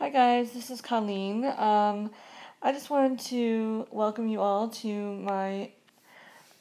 Hi guys, this is Colleen. I just wanted to welcome you all to my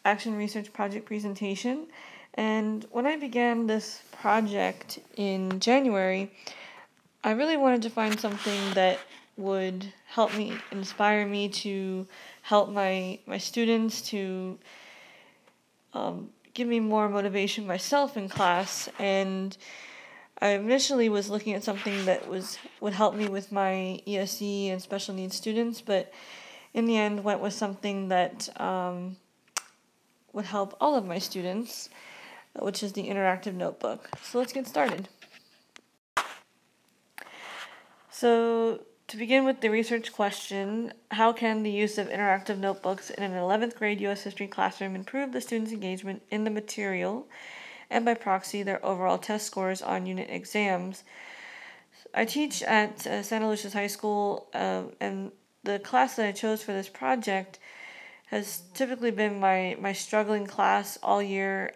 Action Research Project presentation. And when I began this project in January, I really wanted to find something that would help me, inspire me to help my students to give me more motivation myself in class. And I initially was looking at something that would help me with my ESE and special needs students, but in the end went with something that would help all of my students, which is the interactive notebook. So let's get started. So to begin with the research question, how can the use of interactive notebooks in an 11th grade U.S. history classroom improve the students' engagement in the material and by proxy their overall test scores on unit exams? I teach at Santa Lucia's High School, and the class that I chose for this project has typically been my struggling class all year.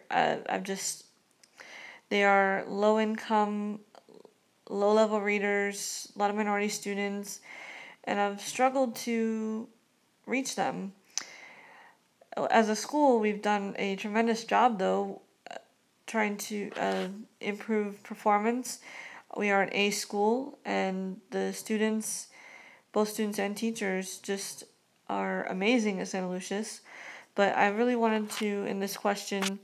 They are low income, low level readers, a lot of minority students, and I've struggled to reach them. As a school, we've done a tremendous job though, trying to improve performance. We are an A school, and the students, both students and teachers, just are amazing at Santa Lucia's. But I really wanted to, in this question,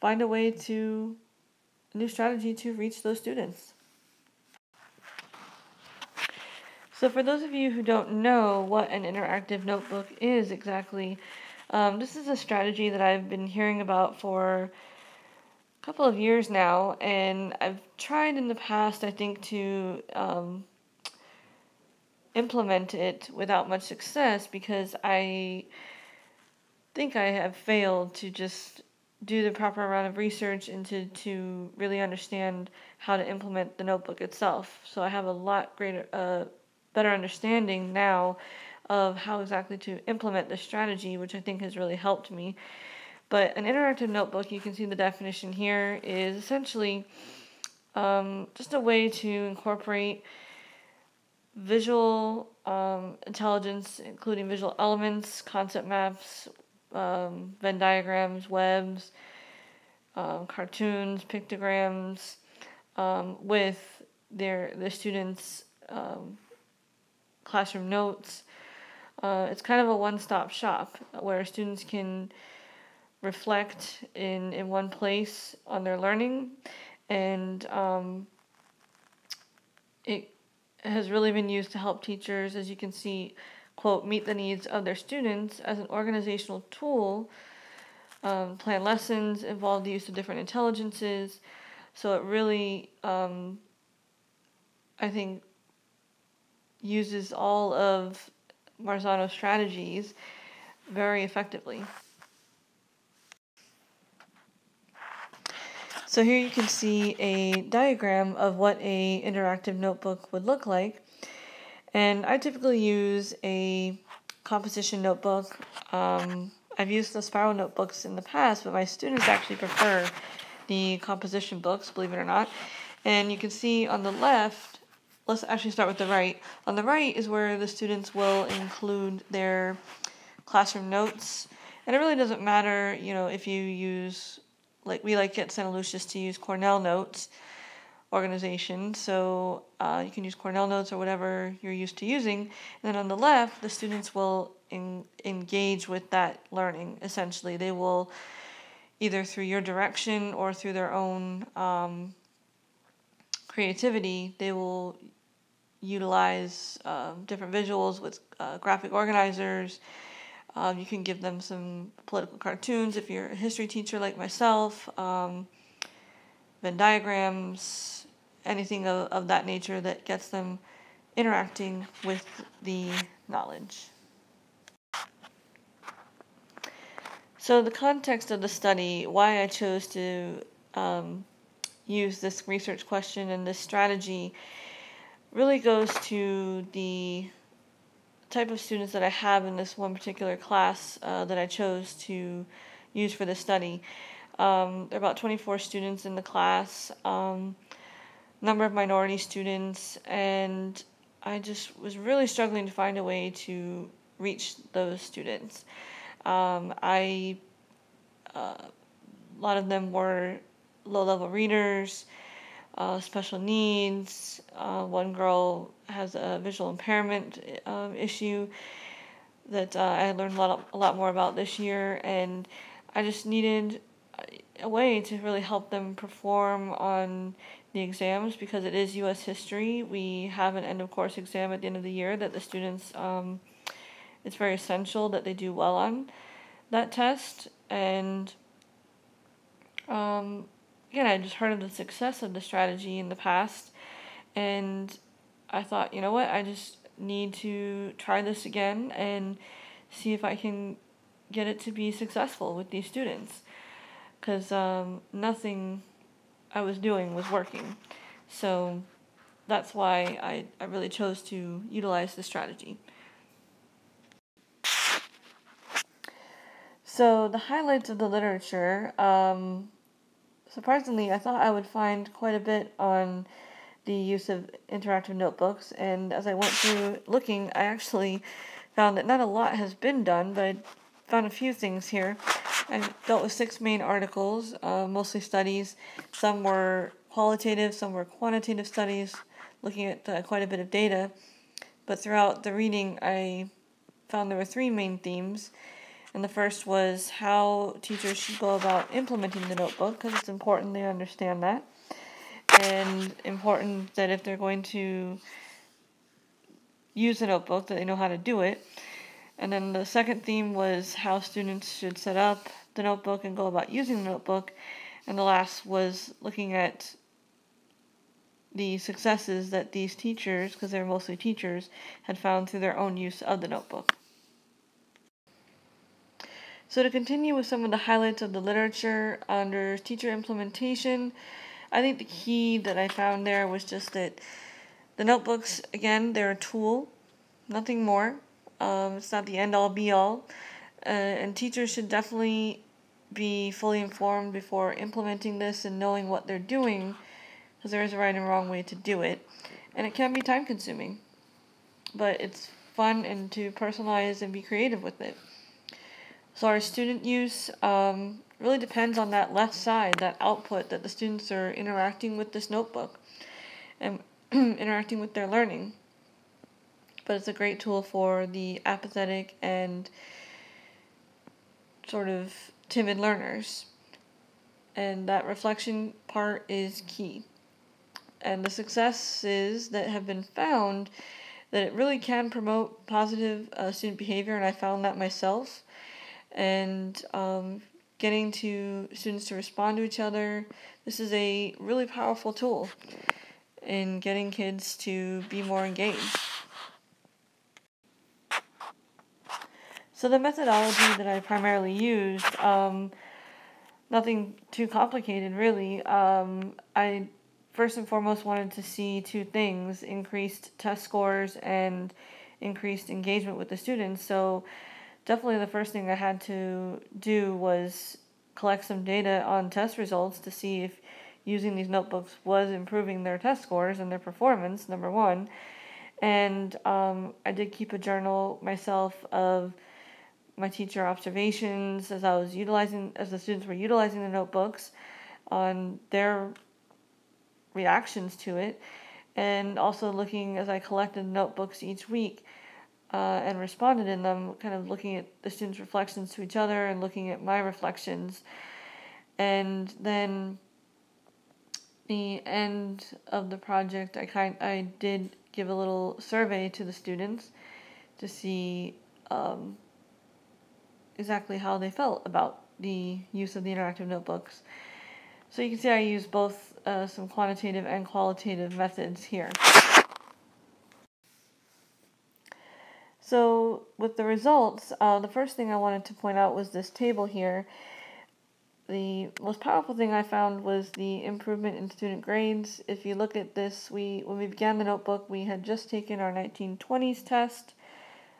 find a new strategy to reach those students. So for those of you who don't know what an interactive notebook is exactly, this is a strategy that I've been hearing about for a couple of years now, and I've tried in the past, I think, to implement it without much success because I think I have failed to just do the proper amount of research and to really understand how to implement the notebook itself. So I have a lot better understanding now of how exactly to implement the strategy, which I think has really helped me. But an interactive notebook, you can see the definition here, is essentially just a way to incorporate visual intelligence, including visual elements, concept maps, Venn diagrams, webs, cartoons, pictograms, with the students' classroom notes. It's kind of a one-stop shop where students can reflect in one place on their learning, and it has really been used to help teachers, as you can see, quote, meet the needs of their students as an organizational tool, plan lessons, involve the use of different intelligences. So it really, I think, uses all of Marzano's strategies very effectively. So here you can see a diagram of what a interactive notebook would look like. And I typically use a composition notebook. I've used the spiral notebooks in the past, but my students actually prefer the composition books, believe it or not. And you can see on the left, let's actually start with the right. On the right is where the students will include their classroom notes. And it really doesn't matter, if you use, like we like at Santa Lucia's to use Cornell Notes organization, so you can use Cornell Notes or whatever you're used to using. And then on the left, the students will engage with that learning, essentially. They will, either through your direction or through their own creativity, they will utilize different visuals with graphic organizers. You can give them some political cartoons if you're a history teacher like myself, Venn diagrams, anything of that nature that gets them interacting with the knowledge. So the context of the study, why I chose to use this research question and this strategy, really goes to the type of students that I have in this one particular class that I chose to use for this study. There are about 24 students in the class. number of minority students, and I just was really struggling to find a way to reach those students. A lot of them were low-level readers, special needs. One girl has a visual impairment issue that I learned a lot more about this year, and I just needed a way to really help them perform on the exams because it is U.S. history. We have an end of course exam at the end of the year that the students, it's very essential that they do well on that test. And again, I just heard of the success of the strategy in the past, and I thought, you know what, I just need to try this again and see if I can get it to be successful with these students, because nothing I was doing was working. So that's why I really chose to utilize the strategy. So the highlights of the literature, surprisingly, I thought I would find quite a bit on the use of interactive notebooks, and as I went through looking, I actually found that not a lot has been done, but I found a few things here. I dealt with 6 main articles, mostly studies. Some were qualitative, some were quantitative studies, looking at quite a bit of data. But throughout the reading, I found there were 3 main themes. And the first was how teachers should go about implementing the notebook, because it's important they understand that. And important that if they're going to use the notebook, that they know how to do it. And then the second theme was how students should set up the notebook and go about using the notebook. And the last was looking at the successes that these teachers, because they're mostly teachers, had found through their own use of the notebook. So to continue with some of the highlights of the literature under teacher implementation, I think the key that I found there was just that the notebooks, again, they're a tool, nothing more. It's not the end-all be-all. And teachers should definitely be fully informed before implementing this and knowing what they're doing, because there is a right and wrong way to do it. And it can be time-consuming, but it's fun and to personalize and be creative with it. So our student use really depends on that left side, that output that the students are interacting with this notebook and interacting with their learning. But it's a great tool for the apathetic and sort of timid learners. And that reflection part is key. And the successes that have been found, that it really can promote positive student behavior, and I found that myself. And getting to students to respond to each other, this is a really powerful tool in getting kids to be more engaged. So the methodology that I primarily used, nothing too complicated really. I first and foremost wanted to see 2 things: increased test scores and increased engagement with the students. So definitely the first thing I had to do was collect some data on test results to see if using these notebooks was improving their test scores and their performance, number one. And I did keep a journal myself of my teacher observations as the students were utilizing the notebooks, on their reactions to it, and also looking as I collected notebooks each week and responded in them, kind of looking at the students' reflections to each other and looking at my reflections. And then the end of the project, I did give a little survey to the students to see exactly how they felt about the use of the interactive notebooks. So you can see I use both some quantitative and qualitative methods here. So with the results, the first thing I wanted to point out was this table here. The most powerful thing I found was the improvement in student grades. If you look at this, when we began the notebook, we had just taken our 1920s test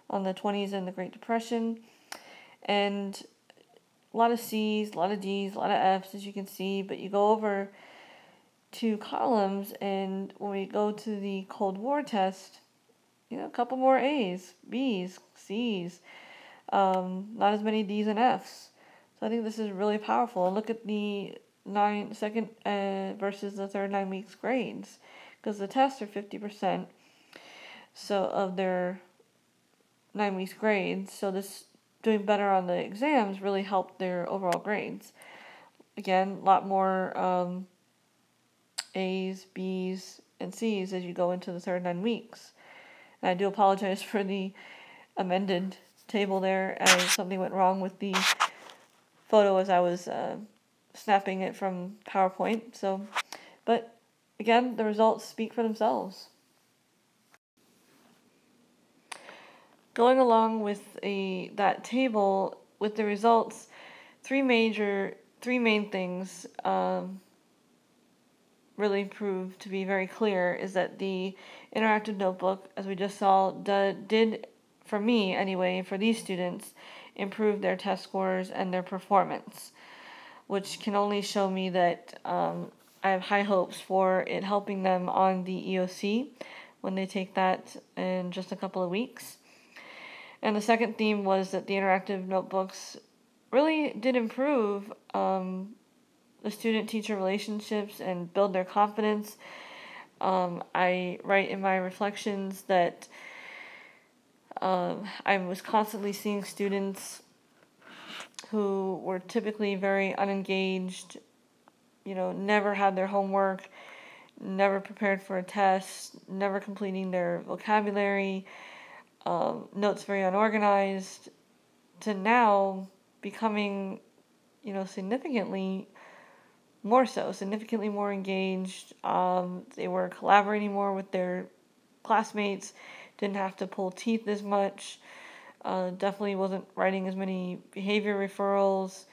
on the 20s and the Great Depression. And a lot of C's, a lot of D's, a lot of F's, as you can see, but you go over 2 columns, and when we go to the Cold War test, a couple more A's, B's, C's, not as many D's and F's. So I think this is really powerful. And look at the second versus the third 9 weeks grades, because the tests are 50% so of their 9 weeks grades. So this doing better on the exams really helped their overall grades. Again, a lot more A's, B's, and C's as you go into the third 9 weeks. And I do apologize for the amended table there, as something went wrong with the photo as I was snapping it from PowerPoint. So, but again, the results speak for themselves. Going along with that table with the results, three main things really proved to be very clear is that the interactive notebook, as we just saw, did, for me anyway, for these students, improve their test scores and their performance, which can only show me that I have high hopes for it helping them on the EOC when they take that in just a couple of weeks. And the second theme was that the interactive notebooks really did improve the student-teacher relationships and build their confidence. I write in my reflections that I was constantly seeing students who were typically very unengaged, never had their homework, never prepared for a test, never completing their vocabulary, notes very unorganized, to now becoming, significantly more engaged. They were collaborating more with their classmates, didn't have to pull teeth as much, definitely wasn't writing as many behavior referrals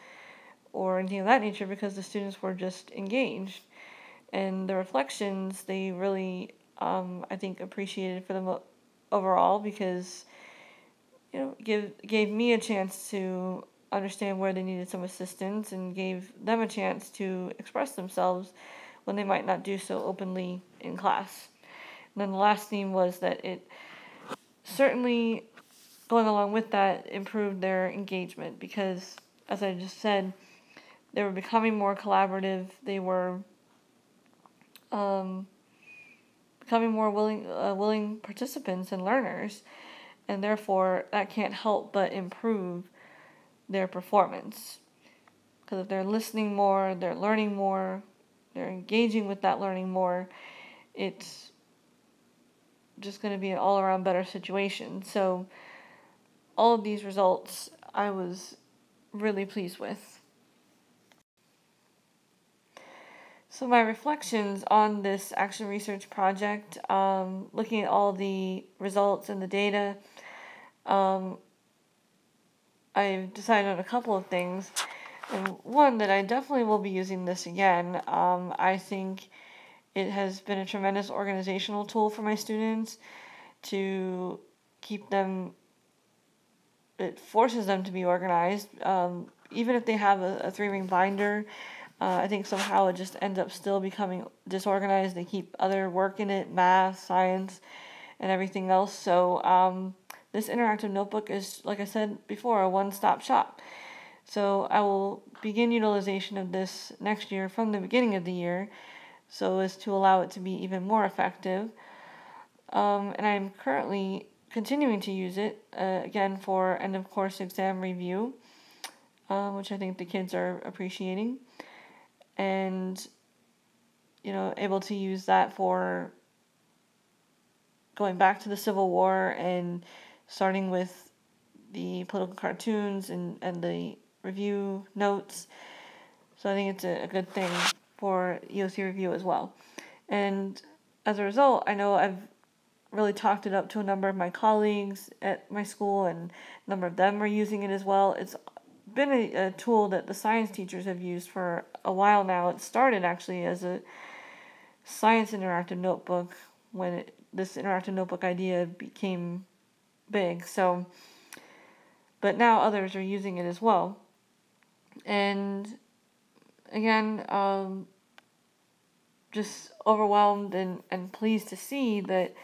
or anything of that nature because the students were just engaged. And the reflections, they really, I think, appreciated for them overall because, gave me a chance to understand where they needed some assistance and gave them a chance to express themselves when they might not do so openly in class. And then the last theme was that it certainly, going along with that, improved their engagement because, as I just said, they were becoming more collaborative. They were becoming more willing participants and learners, and therefore that can't help but improve their performance. Because if they're listening more, they're learning more, they're engaging with that learning more, it's just going to be an all-around better situation. So all of these results I was really pleased with. So my reflections on this action research project, looking at all the results and the data, I've decided on a couple of things. And one, that I definitely will be using this again. I think it has been a tremendous organizational tool for my students to keep them, it forces them to be organized. Even if they have a 3-ring binder, I think somehow it just ends up still becoming disorganized. They keep other work in it, math, science, and everything else. So this interactive notebook is, like I said before, a one-stop shop. So I will begin utilization of this next year from the beginning of the year so as to allow it to be even more effective. And I'm currently continuing to use it, again, for end-of-course exam review, which I think the kids are appreciating. And, able to use that for going back to the Civil War and starting with the political cartoons and the review notes. So I think it's a good thing for EOC review as well. And as a result, I know I've really talked it up to a number of my colleagues at my school, and a number of them are using it as well. It's been a tool that the science teachers have used for a while now. It started actually as a science interactive notebook when this interactive notebook idea became big. So, but now others are using it as well. And again, just overwhelmed and pleased to see that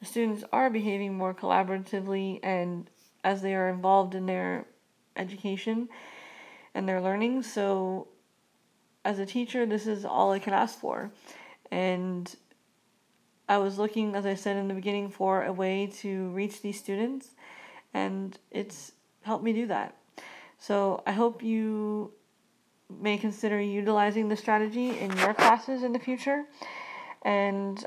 the students are behaving more collaboratively and as they are involved in their education and their learning. So as a teacher, this is all I can ask for. And I was looking, as I said in the beginning, for a way to reach these students, and it's helped me do that. So I hope you may consider utilizing the strategy in your classes in the future. And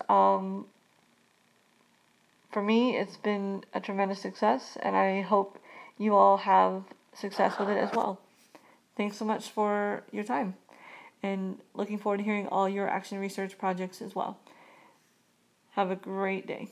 for me, it's been a tremendous success, and I hope you all have success with it as well. Thanks so much for your time, and looking forward to hearing all your action research projects as well. Have a great day.